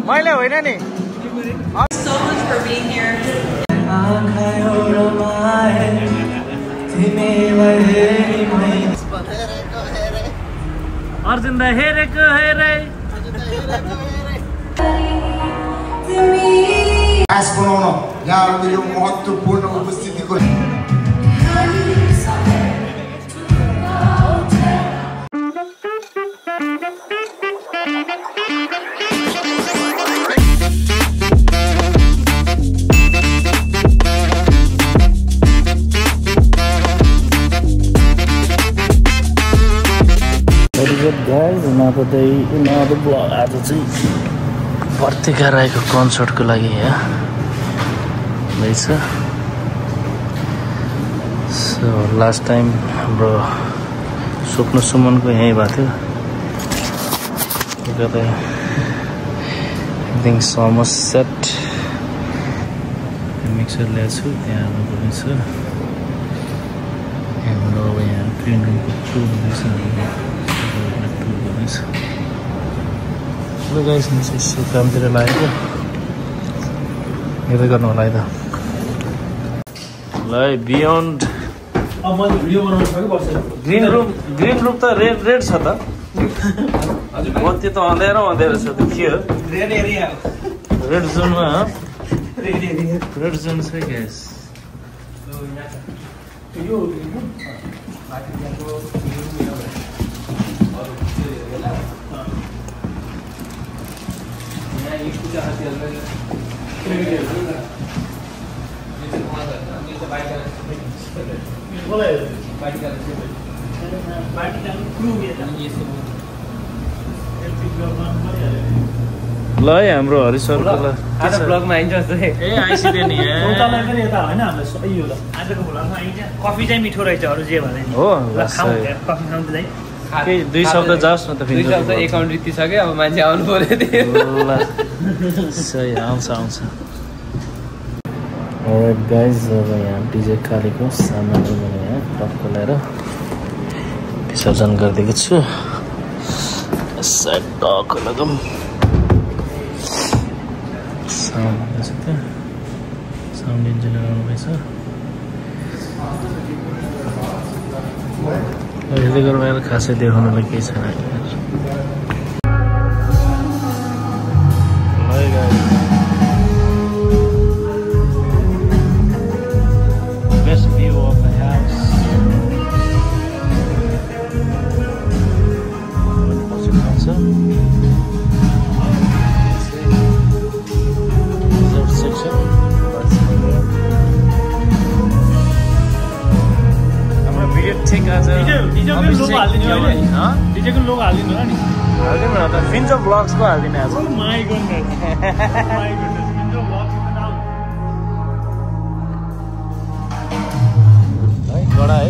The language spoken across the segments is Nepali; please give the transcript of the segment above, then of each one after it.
मैले होइन नि So much for being here. Arjun दा हेरेको हेरे खास बनाउन यहाँहरूको यो महत्त्वपूर्ण उपस्थितिको guys, another vlog. आज चाहिँ पत्रिका राईको कन्सर्टको लागि यहाँ रहेछ। सो लास्ट टाइम हाम्रो स्वप्न सुमनको यहीँ भएको थियो। कतै एभ्रिथिङ अलमोस्ट सेट। मिक्सर ल्याएको छु त्यहाँ आउनुपर्ने छ। हाम्रो अब यहाँ क्लिन रुमको टुर हुँदैछ। Hello guys, यसो कामतिर लागेको हेर्दै गर्नु होला है त। ल बियोन्ड ग्रिन रुम त रेड छ त। बत्ती त अँध्यारो छ त के हो रेड जोनमा रेड जोन छ ग्यास। ल है हाम्रो हरिसरको आज ब्लगमा आइन्छ ए आइसिदियो नि शौचालय पनि यता हैन हाम्रो सबै हो ल आजको ब्लगमा आइन्छ। कफी चाहिँ मिठो रहेछ अरु जे भने नि हो कफी खाउँ चाहिँ के दुई शब्द जाओस् न त फेरि। दुई शब्द एकाउन्ट रित्तिसक्यो अब मान्छे आउनु पर्यो ल सही आउँछ। अलराइट गाइज, अब यहाँ डिजे कालीको सामानहरू मैले यहाँ टक्क ल्याएर विसर्जन गरिदिएको छु। साइड टक्क लगाउँ साउन्ड हुँदैछ त्यहाँ साउन्ड इन्जिनियर आउनुभएछ। हेर्दै गर्नु आएर खासै देखाउनुलाई केही छैन। फिन्चो ब्लग्सको हालिदिने आज है कडा है।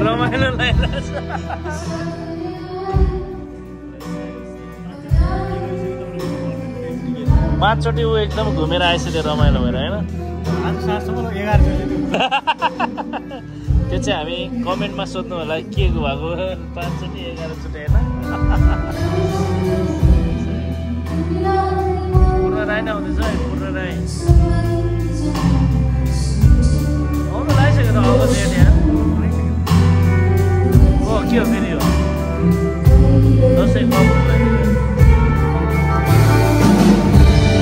रमाइलो लागिरहेछ। 5 चोटि ऊ एकदम घुमेर आइसक्यो रमाइलो भएर होइन। त्यो चाहिँ हामी कमेन्टमा सोध्नु होला के भएको 5 चोटि 11 चोटि होइन। पूर्ण राई नै आउँदैछ है पूर्ण राई आउनु लागिसक्यो त अब चाहिँ यहाँ हो के हो फेरि हो दसैँ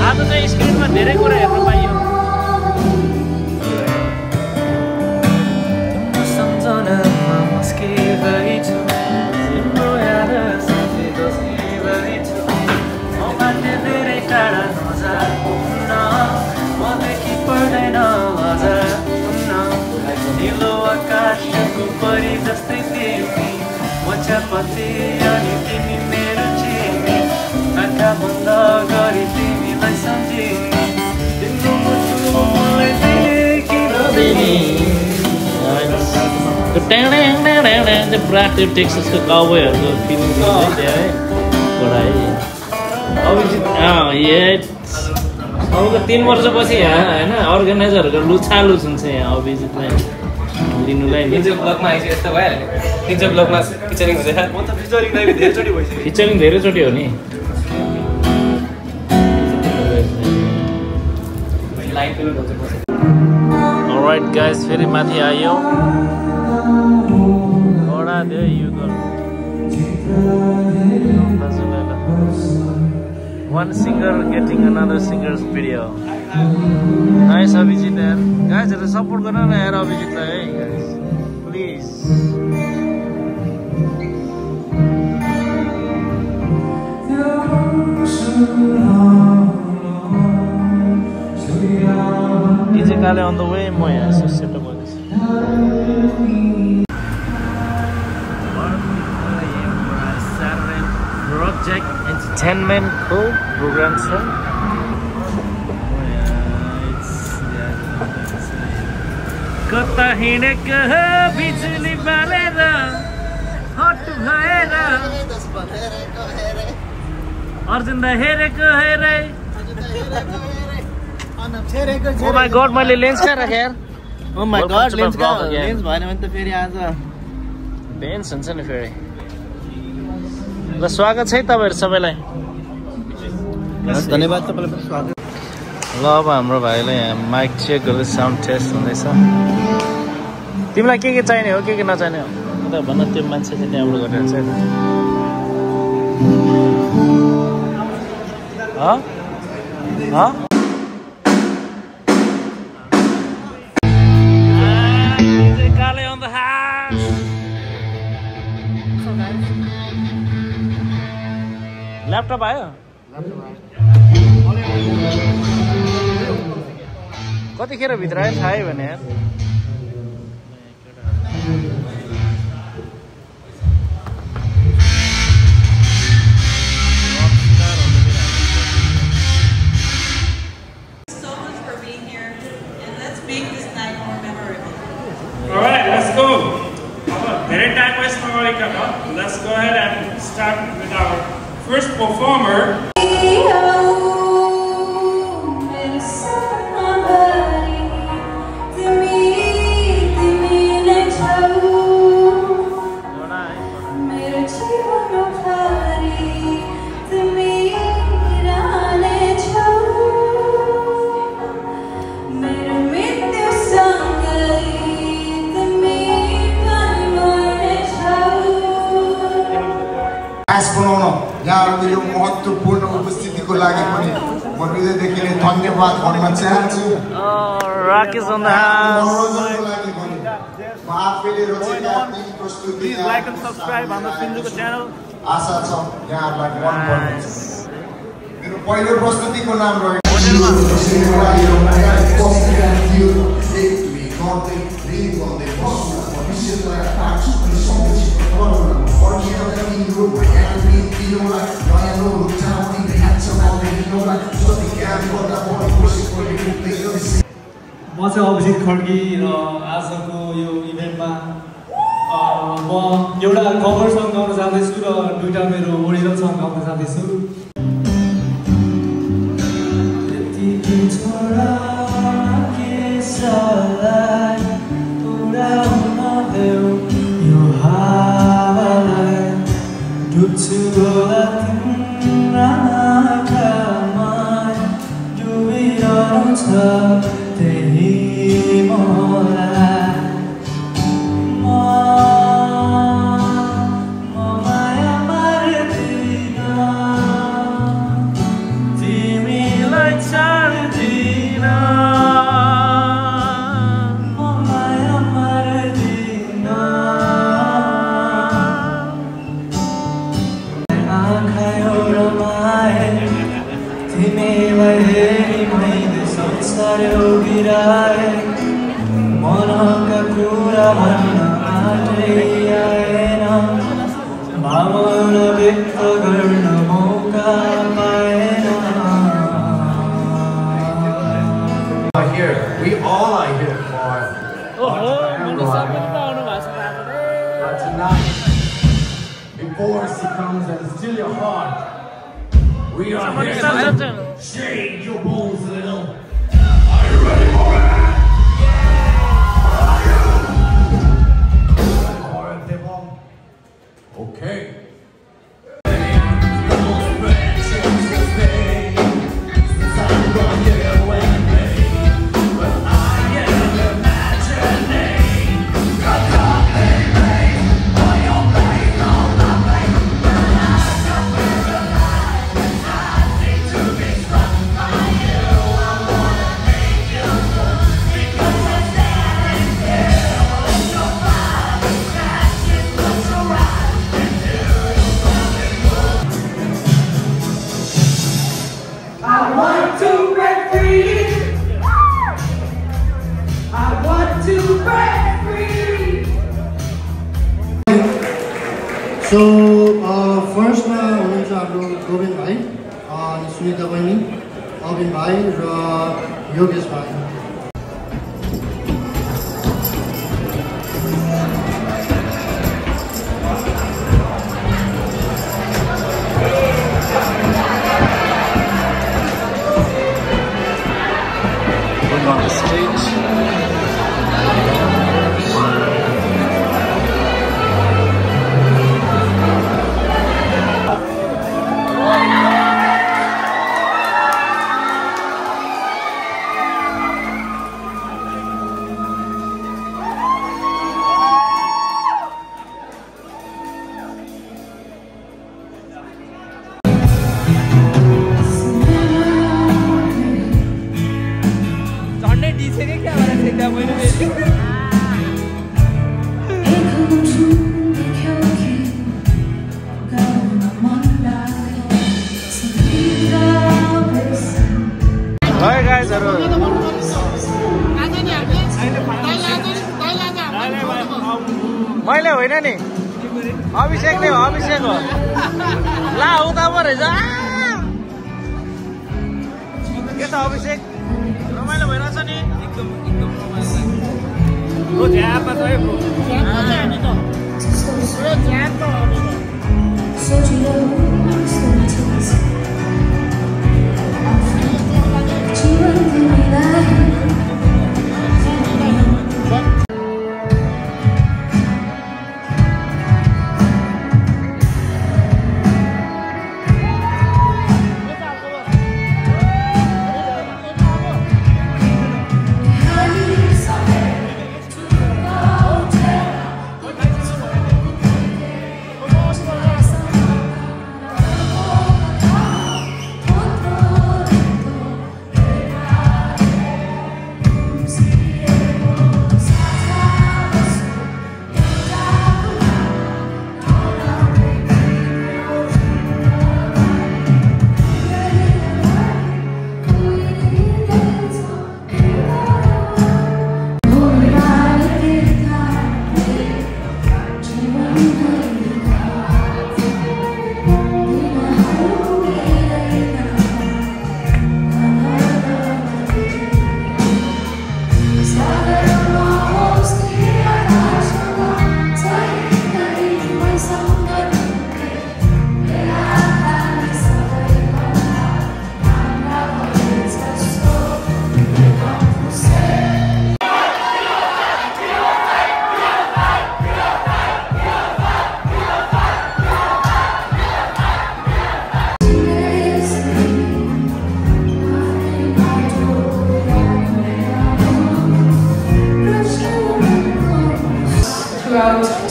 आज चाहिँ स्क्रिनमा धेरै कुरा हेर्न पाइयो। साथी अनि तिमी मेरो चिनी आँखा बन्द गरी तिमीलाई सम्झिने तिम्रो मुटुलाई देखेर दिने त्यो पुरा त्यो टेक्ससको काउबोयहरूको फिलिङ थियो है पढाइ अभिजित अबको 3 वर्षपछि यहाँ होइन अर्गनाइजरहरूको लुछालुछ हुन्छ यहाँ अभिजितलाई लिनुलाई ब्लगमा आइसक्यो यस्तो भइहाल्यो निज ब्लगमा फिचरिङ हुन्छ म त फिचरिङ धेरैचोटि भइसक्यो फिचरिङ धेरैचोटि हो नि अलराइट गाइस फेरि माथि आयो घोडा दियो यो one singer getting another singer's video. Nice Abhijit yaar. Guys, support karna na yaar Abhijit la hey guys. Please. DJ Kale on the way, mo yaar so set up this. Project Entertainment program sir. कता हिँडेको हो बिजुली बालेर हट भएर अर्जुन दा हेरेको हेरे ओ माय गॉड मैले लेन्स कहाँ राखे यार ओ माय गॉड लेन्स भएन भने त फेरि आज बेन्स हुन्छ नि फेरि ल स्वागत छ है तपाईहरु सबैलाई धन्यवाद तपाईलाई पनि स्वागत ल अब हाम्रो भाइले यहाँ माइक चेक गर्दै साउन्ड टेस्ट हुँदैछ तिमीलाई के चाहिने हो के नचाहिने हो त भन्न त्यो मान्छे चाहिँ त्यहाँबाट गरिरहन्छ है काले on the house ल्यापटप आयो कतिखेर भित्र आयो थाहै भने यार Alright, let's go. Very time waste for let's go ahead and start with our first performer. यहाँहरूको यो महत्त्वपूर्ण उपस्थितिको लागि पनि म हृदयदेखि नै धन्यवाद भन्न चाहन्छु राकेश on the house म आफैले रचेका ती प्रस्तुति प्लिज लाइक एन्ड सब्स्क्राइब हाम्रो सिन्जुको च्यानल आशा छ यहाँहरूलाई मन पर्नेछ मेरो पहिलो प्रस्तुतिको नाम रहेको म चाहिँ अभिजित खड्की र आजको यो इभेन्टमा म एउटा कभर सङ गाउन जाँदैछु र दुईटा मेरो ओरिजिनल सङ गाउन जाँदैछु व्यक्त गर्न मौका पाएन Here, we all are here for but tonight, before she comes and steal your heart, we are here to shake your bones a little. Are you ready for it? Okay. So, first हुनुहुन्छ हाम्रो गोविन्द भाइ, सुनिता बहिनी, अविन भाइ र योगेश भाइ. On the stage. मैले होइन नि अभिषेक नै हो अभिषेक हो ला उता पो रहेछ के त अभिषेक रमाइलो भइरहेछ नि एकदम रमाइलो झ्यापमा त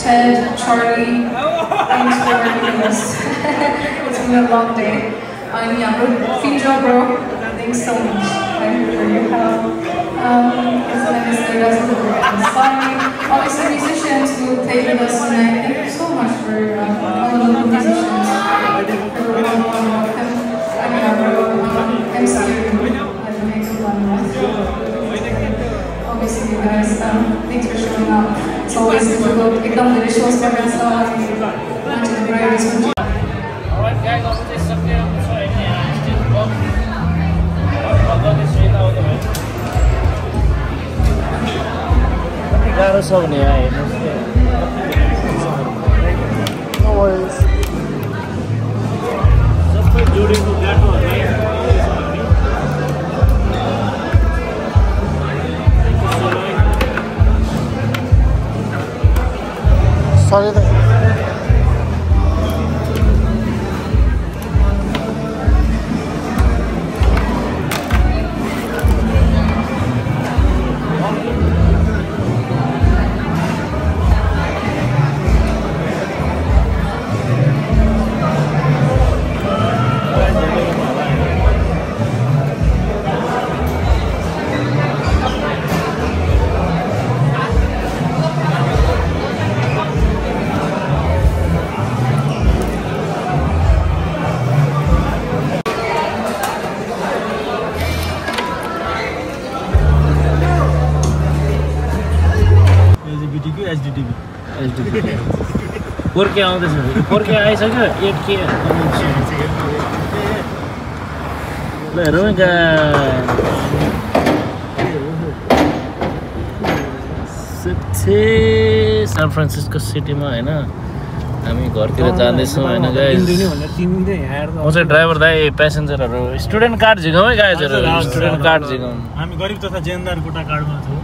Ted, Charlie, thanks for doing this. It's been a long day. And yeah, Finja bro, thanks so much for your help. As Minister does it inspiring. Obviously musicians who played with us tonight, thank you so much for all the local musicians. Obviously you guys, thanks for showing up. It's always difficult. एकदम धेरै shows में रहता है. गाह्रो छ भने यहाँ हेर्नुहोस् सबै जोडेको गाटोहरूलाई फोरके आउँदैछ 4K आइसक्यो 8K ल हेरौँ सान फ्रान्सिस्को सिटीमा होइन हामी घरतिर जाँदैछौँ होइन गाइज म चाहिँ ड्राइभर दाइ प्यासेन्जरहरू स्टुडेन्ट कार्ड झिकाउँ है गाइजहरू स्टुडेन्ट कार्ड झिकाउँ हामी गरिब तथा जेनदार कोटा कार्डमा छौँ